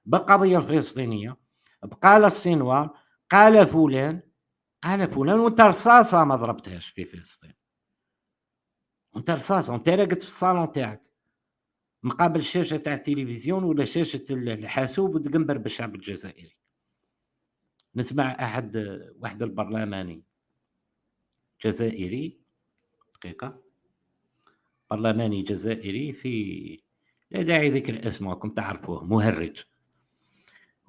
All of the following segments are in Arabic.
بالقضية الفلسطينية، قال السنوار، قال فلان، قال فلان، وأنت رصاصة ما ضربتهاش في فلسطين، وأنت رصاصة وأنت راقد في الصالون تاعك مقابل الشاشة تاع التلفزيون ولا شاشة الحاسوب وتقنبر بالشعب الجزائري. نسمع واحد البرلماني جزائري، دقيقة، برلماني جزائري لا داعي ذكر اسمه راكم تعرفوه، مهرج،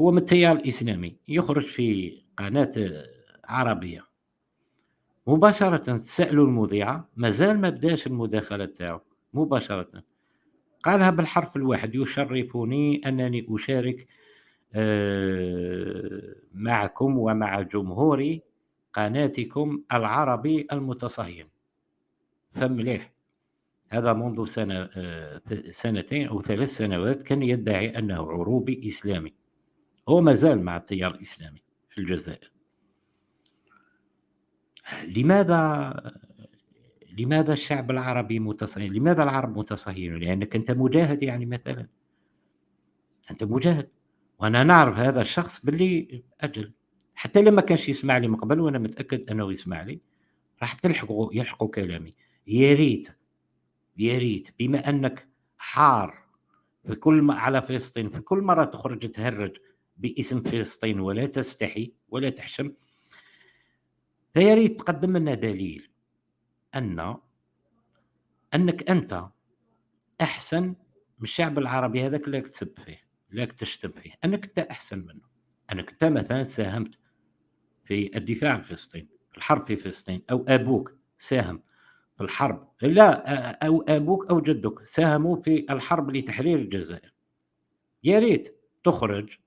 هو من التيار الإسلامي، يخرج في قناة عربية، مباشرةً سألوا المذيعة مازال ما بداش المداخلة تاعو، مباشرةً قالها بالحرف الواحد: "يشرفني أنني أشارك معكم ومع جمهور قناتكم العربي المتصهين." فهم مليح. هذا منذ سنتين أو 3 سنوات كان يدعي أنه عروبي إسلامي، هو ما زال مع التيار الإسلامي في الجزائر. لماذا لماذا الشعب العربي متصهين؟ لماذا العرب متصهينون؟ لأنك أنت مجاهد يعني مثلًا، أنت مجاهد، وأنا نعرف هذا الشخص باللي أجل حتى إلا ما كانش يسمع لي من قبل وأنا متأكد أنه يسمع لي، راح يلحقوا كلامي. يا ريت، يا ريت بما أنك حار في كل على فلسطين، في كل مرة تخرج تهرّج باسم فلسطين ولا تستحي ولا تحشم، فيا ريت تقدّم لنا دليل أن أنك أنت أحسن من الشعب العربي هذاك اللي راك تسب فيه، اللي راك تشتم فيه، أنك أنت أحسن منه، أنك أنت مثلًا ساهمت في الدفاع عن فلسطين، في الحرب في فلسطين، أو أبوك ساهم في الحرب، لا، أو أبوك أو جدك ساهموا في الحرب لتحرير الجزائر. يا ريت تخرج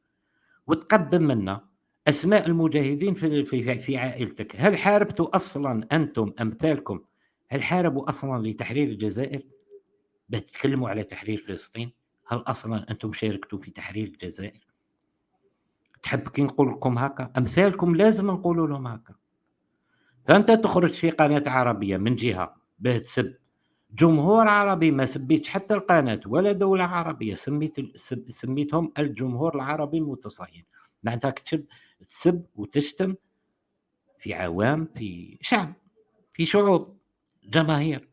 وتقدّم لنا أسماء المجاهدين في عائلتك. هل حاربتوا أصلًا أنتم أمثالكم، هل حاربوا أصلًا لتحرير الجزائر؟ بتتكلموا على تحرير فلسطين؟ هل أصلًا أنتم شاركتوا في تحرير الجزائر؟ تحب كي نقول لكم هاكا؟ أمثالكم لازم نقولوا لهم هاكا. فأنت تخرج في قناة عربية من جهة باه تسب جمهور عربي، ما سميتش حتى القناة ولا دولة عربية، سميت سميتهم الجمهور العربي المتصهين، معناتها تسب وتشتم في عوام، في شعب، في شعوب، جماهير،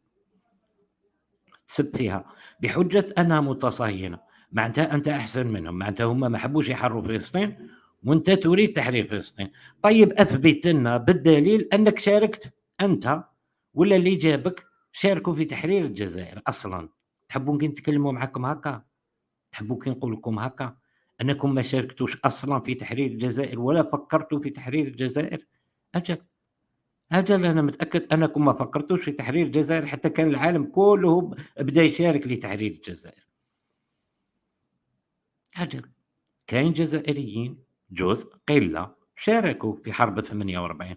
تسب فيها بحجة أنها متصهينة، معناتها أنت أحسن منهم، معناتها هم ما حبوش يحرروا فلسطين وأنت تريد تحرير فلسطين. طيب أثبت لنا بالدليل أنك شاركت، أنت ولا اللي جابك شاركوا في تحرير الجزائر أصلًا. تحبوا كي نتكلموا معاكم هاكا؟ تحبوا كي نقول لكم هاكا؟ أنكم ما شاركتوش أصلًا في تحرير الجزائر ولا فكرتوا في تحرير الجزائر؟ أجل. أجل أنا متأكد أنكم ما فكرتوش في تحرير الجزائر حتى كان العالم كله بدا يشارك لتحرير الجزائر. أجل. كاين جزائريين جزء قلة شاركوا في حرب 48،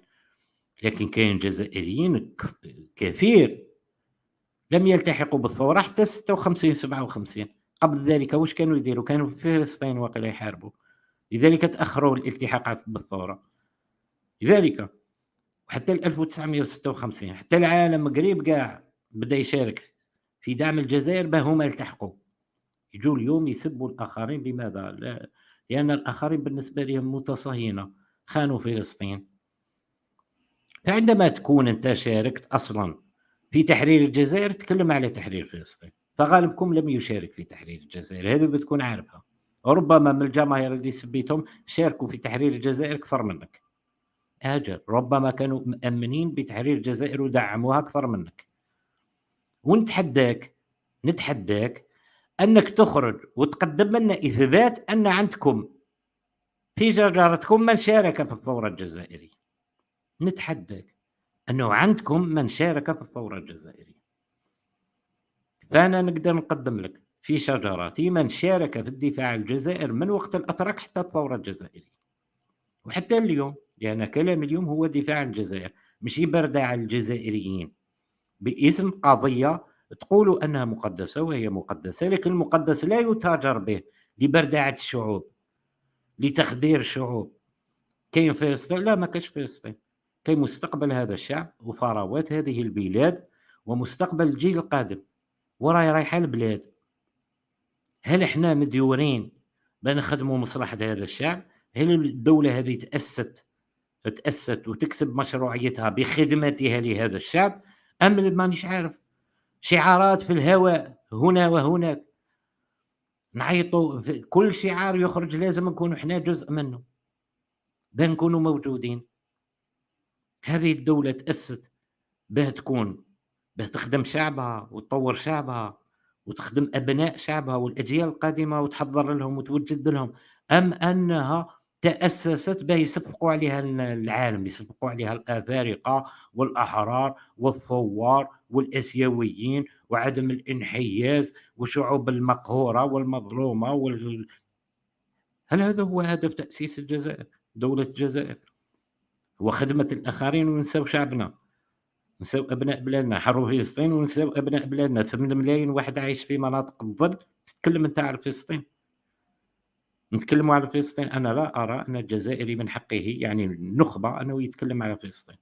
لكن كاين جزائريين كثير لم يلتحقوا بالثورة حتى 56 57. قبل ذلك واش كانوا يديروا؟ كانوا في فلسطين واقيلا يحاربوا، لذلك تأخروا الالتحاق بالثورة. لذلك وحتى 1956 حتى العالم قريب كاع بدا يشارك في دعم الجزائر باه هما يلتحقوا. يجوا اليوم يسبوا الآخرين لماذا؟ لأن الآخرين بالنسبة لهم متصهينة، خانوا فلسطين. فعندما تكون أنت شاركت أصلًا في تحرير الجزائر تتكلم على تحرير فلسطين، فغالبكم لم يشارك في تحرير الجزائر، هذه بتكون عارفها. ربما من الجماهير اللي سبيتهم شاركوا في تحرير الجزائر أكثر منك. أجل، ربما كانوا مأمنين بتحرير الجزائر ودعموها أكثر منك. ونتحداك، نتحداك أنك تخرج وتقدم لنا إثبات أن عندكم في جرجرتكم من شارك في الثورة الجزائرية. نتحداك أنه عندكم من شارك في الثورة الجزائرية. فأنا نقدر نقدم لك في شجرتي من شارك في الدفاع عن الجزائر من وقت الأتراك حتى الثورة الجزائرية، وحتى اليوم، لأن كلامي اليوم هو دفاع عن الجزائر، ماشي بردة على الجزائريين باسم قضية تقولوا أنها مقدسة وهي مقدسة، لكن المقدس لا يتاجر به لبردعة الشعوب، لتخدير الشعوب. كاين فلسطين، لا ما كاينش فلسطين، كاين مستقبل هذا الشعب وثروات هذه البلاد ومستقبل الجيل القادم، وراهي رايحة البلاد. هل إحنا مديورين باه نخدموا مصلحة هذا الشعب. هل الدولة هذه تأسست وتكسب مشروعيتها بخدمتها لهذا الشعب، أم مانيش عارف، شعارات في الهواء هنا وهناك، نعيطوا كل شعار يخرج لازم نكونوا إحنا جزء منه، باه نكونوا موجودين. هذه الدولة تأسست باه تخدم شعبها وتطوّر شعبها وتخدم أبناء شعبها والأجيال القادمة وتحضّر لهم وتوجد لهم، أم أنها تأسست باه يصفقوا عليها العالم، يصفقوا عليها الأفارقة والأحرار والثوار والآسيويين وعدم الانحياز والشعوب المقهورة والمظلومة هل هذا هو هدف تأسيس الجزائر، دولة الجزائر؟ هو خدمة الآخرين ونساو شعبنا. نساو أبناء بلادنا، حرّروا فلسطين ونساو أبناء بلادنا، 8 ملايين واحد عايش في مناطق الظل، تتكلم أنت على فلسطين، نتكلموا على فلسطين، أنا لا أرى أن الجزائري من حقه يعني النخبة أنه يتكلم على فلسطين،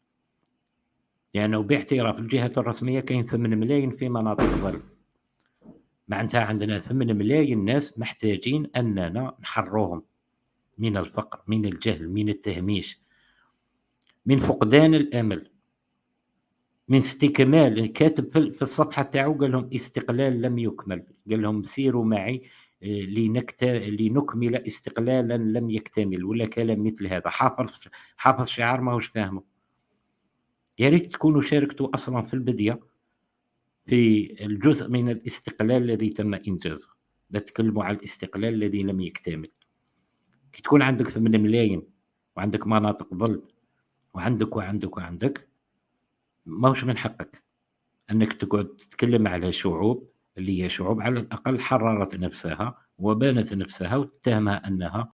لأنه باعتراف الجهات الرسمية كاين 8 ملايين في مناطق الظل، معناتها عندنا 8 ملايين ناس محتاجين أننا نحرّروهم من الفقر، من الجهل، من التهميش، من فقدان الأمل. من استكمال كاتب في الصفحة تاعو قال لهم: "استقلال لم يُكمل." قال لهم: "سيروا معي لنكمل استقلالا لم يكتمل." والّا كلام مثل هذا، حافظ شعار ماهوش فاهمه. يا ريت تكونوا شاركتوا أصلًا في البدية في الجزء من الاستقلال الذي تم إنجازه، لا تتكلموا على الاستقلال الذي لم يكتمل. كي تكون عندك 8 ملايين وعندك مناطق ظل وعندك، وعندك، وعندك، ماهوش من حقك. أنك تقعد تتكلم على شعوب اللي هي شعوب على الأقل حرّرت نفسها وبانت نفسها وتتهمها أنها